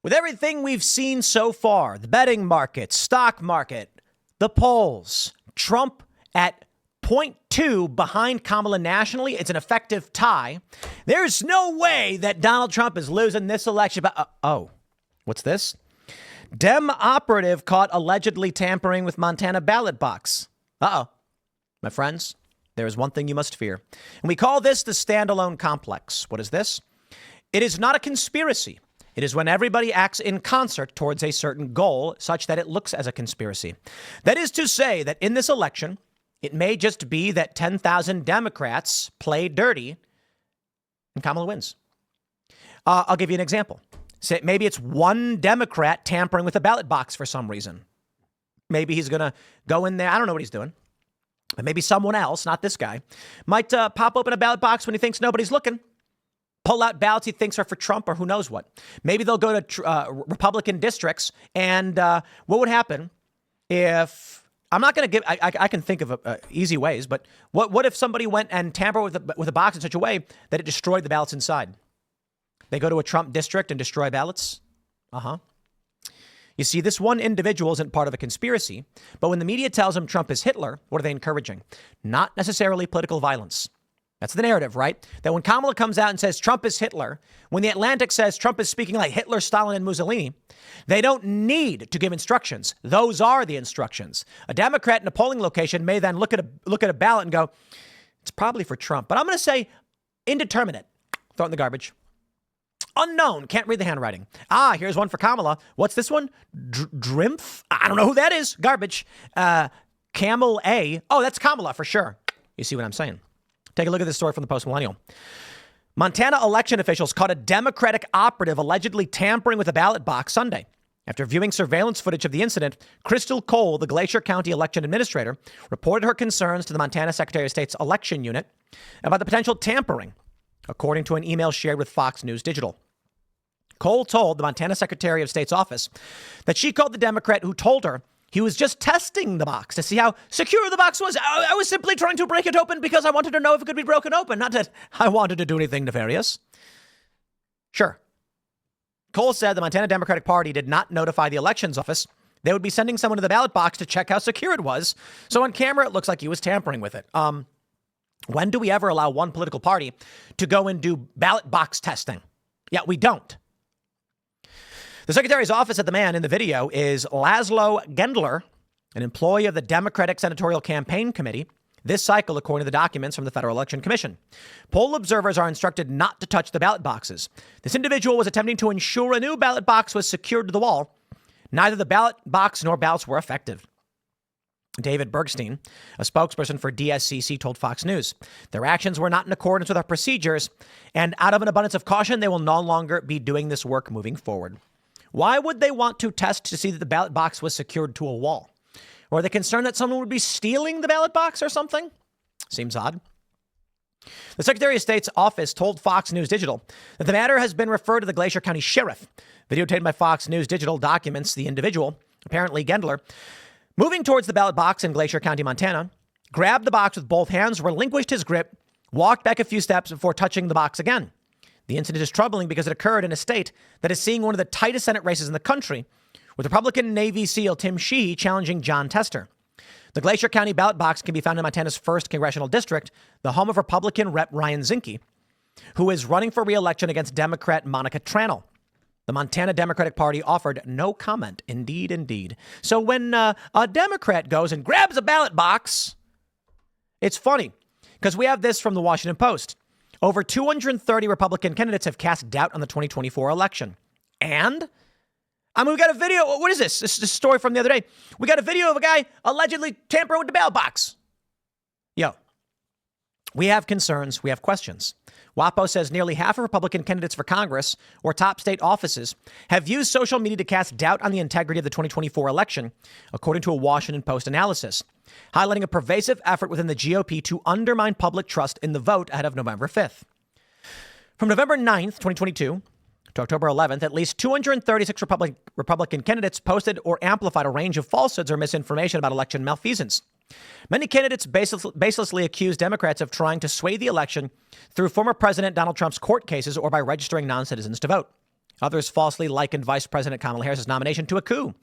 With everything we've seen so far, the betting market, stock market, the polls, Trump at 0.2 behind Kamala nationally, it's an effective tie. There's no way that Donald Trump is losing this election. But what's this? Dem operative caught allegedly tampering with Montana ballot box. My friends, there is one thing you must fear. And we call this the standalone complex. What is this? It is not a conspiracy. It is when everybody acts in concert towards a certain goal such that it looks as a conspiracy. That is to say that in this election, it may just be that 10,000 Democrats play dirty and Kamala wins. I'll give you an example. Say maybe it's one Democrat tampering with a ballot box for some reason. Maybe he's going to go in there. I don't know what he's doing. But maybe someone else, not this guy, might pop open a ballot box when he thinks nobody's looking. Pull out ballots he thinks are for Trump or who knows what. Maybe they'll go to Republican districts. And what would happen if I'm not going to give I can think of easy ways. But what if somebody went and tampered with a box in such a way that it destroyed the ballots inside? They go to a Trump district and destroy ballots. You see, this one individual isn't part of a conspiracy. But when the media tells him Trump is Hitler, what are they encouraging? Not necessarily political violence. That's the narrative, right? That when Kamala comes out and says Trump is Hitler, when the Atlantic says Trump is speaking like Hitler, Stalin, and Mussolini, they don't need to give instructions. Those are the instructions. A Democrat in a polling location may then look at a ballot and go, it's probably for Trump. But I'm going to say indeterminate. Throw it in the garbage. Unknown. Can't read the handwriting. Here's one for Kamala. What's this one? Drimph? I don't know who that is. Garbage. Camel A. Oh, that's Kamala for sure. You see what I'm saying? Take a look at this story from the Post Millennial. Montana election officials caught a Democratic operative allegedly tampering with a ballot box Sunday. After viewing surveillance footage of the incident, Crystal Cole, the Glacier County election administrator, reported her concerns to the Montana Secretary of State's election unit about the potential tampering, according to an email shared with Fox News Digital. Cole told the Montana Secretary of State's office that she called the Democrat who told her he was just testing the box to see how secure the box was. I was simply trying to break it open because I wanted to know if it could be broken open, not that I wanted to do anything nefarious. Sure. Cole said the Montana Democratic Party did not notify the elections office. They would be sending someone to the ballot box to check how secure it was. So on camera, it looks like he was tampering with it. When do we ever allow one political party to go and do ballot box testing? Yeah, we don't. The secretary's office at the man in the video is Laszlo Gendler, an employee of the Democratic Senatorial Campaign Committee, this cycle, according to the documents from the Federal Election Commission. Poll observers are instructed not to touch the ballot boxes. This individual was attempting to ensure a new ballot box was secured to the wall. Neither the ballot box nor ballots were effective. David Bergstein, a spokesperson for DSCC, told Fox News, their actions were not in accordance with our procedures, and out of an abundance of caution, they will no longer be doing this work moving forward. Why would they want to test to see that the ballot box was secured to a wall? Or are they concerned that someone would be stealing the ballot box or something? Seems odd. The Secretary of State's office told Fox News Digital that the matter has been referred to the Glacier County Sheriff. Videotaped by Fox News Digital documents the individual, apparently Gendler, moving towards the ballot box in Glacier County, Montana, grabbed the box with both hands, relinquished his grip, walked back a few steps before touching the box again. The incident is troubling because it occurred in a state that is seeing one of the tightest Senate races in the country, with Republican Navy SEAL Tim Sheehy challenging John Tester. The Glacier County ballot box can be found in Montana's 1st congressional district, the home of Republican Rep. Ryan Zinke, who is running for re-election against Democrat Monica Tranel. The Montana Democratic Party offered no comment. Indeed. So when a Democrat goes and grabs a ballot box, it's funny because we have this from the Washington Post. Over 230 Republican candidates have cast doubt on the 2024 election. And we got a video. What is this? This is a story from the other day. We got a video of a guy allegedly tampering with the ballot box. We have concerns. We have questions. WAPO says nearly half of Republican candidates for Congress or top state offices have used social media to cast doubt on the integrity of the 2024 election, according to a Washington Post analysis, highlighting a pervasive effort within the GOP to undermine public trust in the vote ahead of November 5th. From November 9th, 2022 to October 11th, at least 236 Republican candidates posted or amplified a range of falsehoods or misinformation about election malfeasance. Many candidates baselessly accused Democrats of trying to sway the election through former President Donald Trump's court cases or by registering non-citizens to vote. Others falsely likened Vice President Kamala Harris's nomination to a coup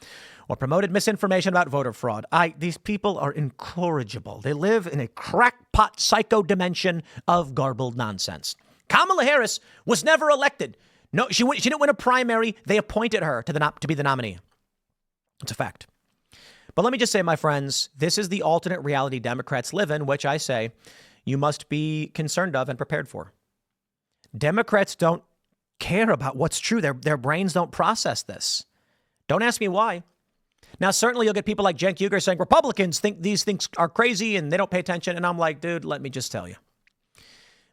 or promoted misinformation about voter fraud. These people are incorrigible. They live in a crackpot psycho dimension of garbled nonsense. Kamala Harris was never elected. No, she didn't win a primary. They appointed her to be the nominee. It's a fact. But let me just say, my friends, this is the alternate reality Democrats live in, which I say you must be concerned of and prepared for. Democrats don't care about what's true. Their brains don't process this. Don't ask me why. Now, certainly you'll get people like Cenk Uygur saying Republicans think these things are crazy and they don't pay attention. And I'm like, dude, let me just tell you.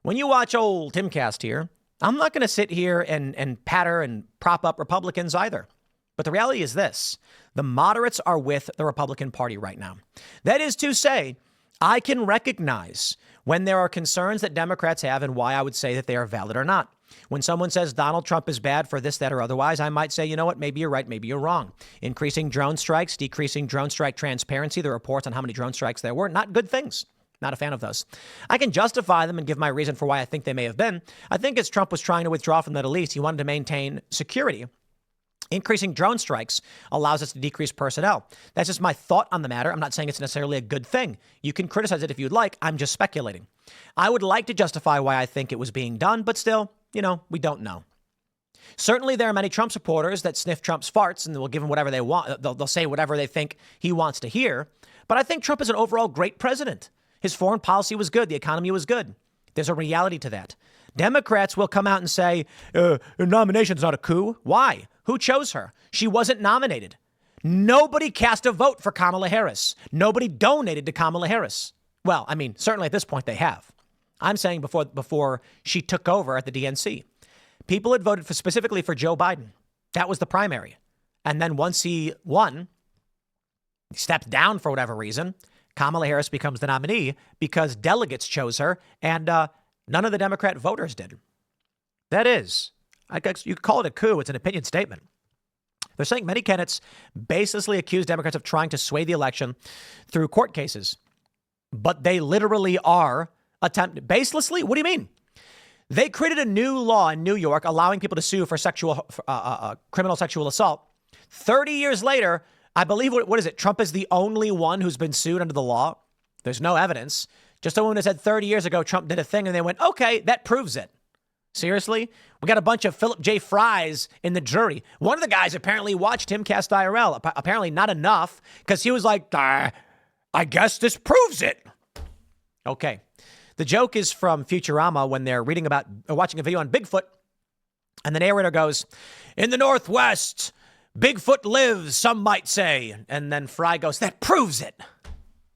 When you watch old Timcast here, I'm not going to sit here and patter and prop up Republicans either. But the reality is this. The moderates are with the Republican Party right now. That is to say, I can recognize when there are concerns that Democrats have and why I would say that they are valid or not. When someone says Donald Trump is bad for this, that, or otherwise, I might say, you know what, maybe you're right, maybe you're wrong. Increasing drone strikes, decreasing drone strike transparency, the reports on how many drone strikes there were, not good things. Not a fan of those. I can justify them and give my reason for why I think they may have been. I think as Trump was trying to withdraw from the Middle East, he wanted to maintain security. Increasing drone strikes allows us to decrease personnel. That's just my thought on the matter. I'm not saying it's necessarily a good thing. You can criticize it if you'd like. I'm just speculating. I would like to justify why I think it was being done, but still, we don't know. Certainly, there are many Trump supporters that sniff Trump's farts and will give him whatever they want. They'll say whatever they think he wants to hear. But I think Trump is an overall great president. His foreign policy was good. The economy was good. There's a reality to that. Democrats will come out and say, her nomination's not a coup. Why? Who chose her? She wasn't nominated. Nobody cast a vote for Kamala Harris. Nobody donated to Kamala Harris. Well, I mean, certainly at this point they have. I'm saying before she took over at the DNC. People had voted specifically for Joe Biden. That was the primary. And then once he won, he stepped down for whatever reason. Kamala Harris becomes the nominee because delegates chose her and none of the Democrat voters did. That is, I guess you could call it a coup. It's an opinion statement. They're saying many candidates baselessly accuse Democrats of trying to sway the election through court cases. But they literally are baselessly? What do you mean? They created a new law in New York allowing people to sue for criminal sexual assault. 30 years later, I believe, what is it? Trump is the only one who's been sued under the law. There's no evidence. Just a woman who said 30 years ago, Trump did a thing and they went, okay, that proves it. Seriously? We got a bunch of Philip J. Fries in the jury. One of the guys apparently watched Timcast IRL. Apparently not enough because he was like, I guess this proves it. Okay. The joke is from Futurama when they're watching a video on Bigfoot and the narrator goes, in the Northwest, Bigfoot lives, some might say. And then Fry goes, that proves it.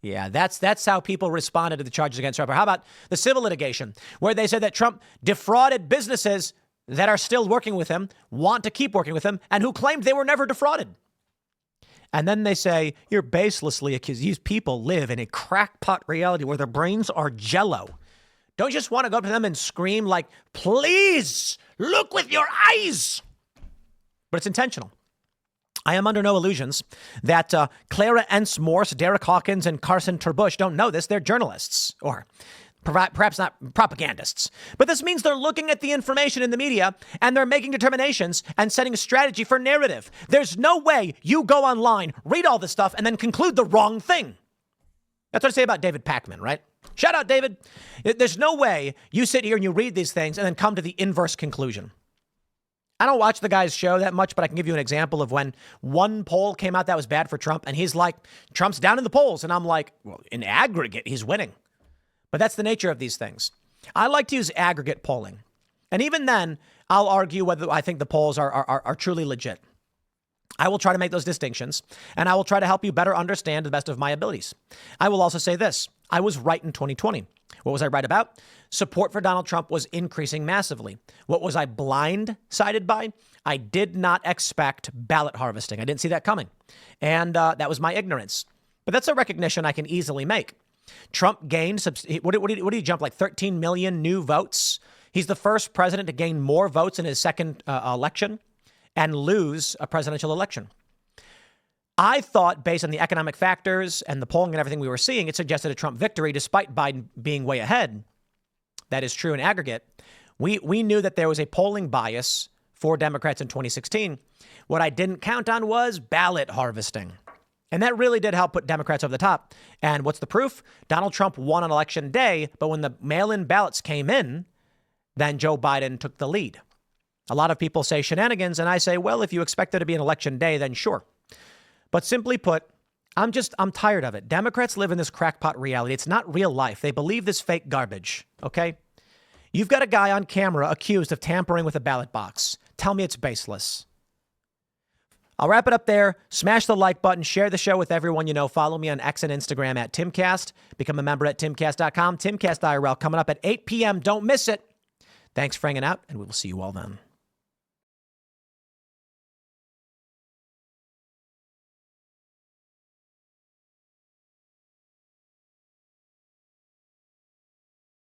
Yeah, that's how people responded to the charges against Trump. Or how about the civil litigation where they said that Trump defrauded businesses that are still working with him, want to keep working with him, and who claimed they were never defrauded. And then they say, you're baselessly accused. These people live in a crackpot reality where their brains are jello. Don't you just want to go up to them and scream like, please look with your eyes. But it's intentional. I am under no illusions that Clara Ence Morse, Derek Hawkins, and Carson Terbush don't know this. They're journalists, or perhaps not propagandists. But this means they're looking at the information in the media and they're making determinations and setting a strategy for narrative. There's no way you go online, read all this stuff, and then conclude the wrong thing. That's what I say about David Pakman, right? Shout out, David. There's no way you sit here and you read these things and then come to the inverse conclusion. I don't watch the guy's show that much, but I can give you an example of when one poll came out that was bad for Trump. And he's like, Trump's down in the polls. And I'm like, well, in aggregate, he's winning. But that's the nature of these things. I like to use aggregate polling. And even then, I'll argue whether I think the polls are truly legit. I will try to make those distinctions, and I will try to help you better understand to the best of my abilities. I will also say this. I was right in 2020. What was I right about? Support for Donald Trump was increasing massively. What was I blindsided by? I did not expect ballot harvesting. I didn't see that coming. And that was my ignorance. But that's a recognition I can easily make. Trump gained, what did he jump, like 13 million new votes? He's the first president to gain more votes in his second election and lose a presidential election. I thought, based on the economic factors and the polling and everything we were seeing, it suggested a Trump victory despite Biden being way ahead. That is true in aggregate. We knew that there was a polling bias for Democrats in 2016. What I didn't count on was ballot harvesting. And that really did help put Democrats over the top. And what's the proof? Donald Trump won on election day, but when the mail-in ballots came in, then Joe Biden took the lead. A lot of people say shenanigans, and I say, well, if you expect there to be an election day, then sure. But simply put, I'm tired of it. Democrats live in this crackpot reality. It's not real life. They believe this fake garbage, okay? You've got a guy on camera accused of tampering with a ballot box. Tell me it's baseless. I'll wrap it up there. Smash the like button. Share the show with everyone you know. Follow me on X and Instagram at Timcast. Become a member at Timcast.com. Timcast IRL coming up at 8 p.m. Don't miss it. Thanks for hanging out, and we will see you all then.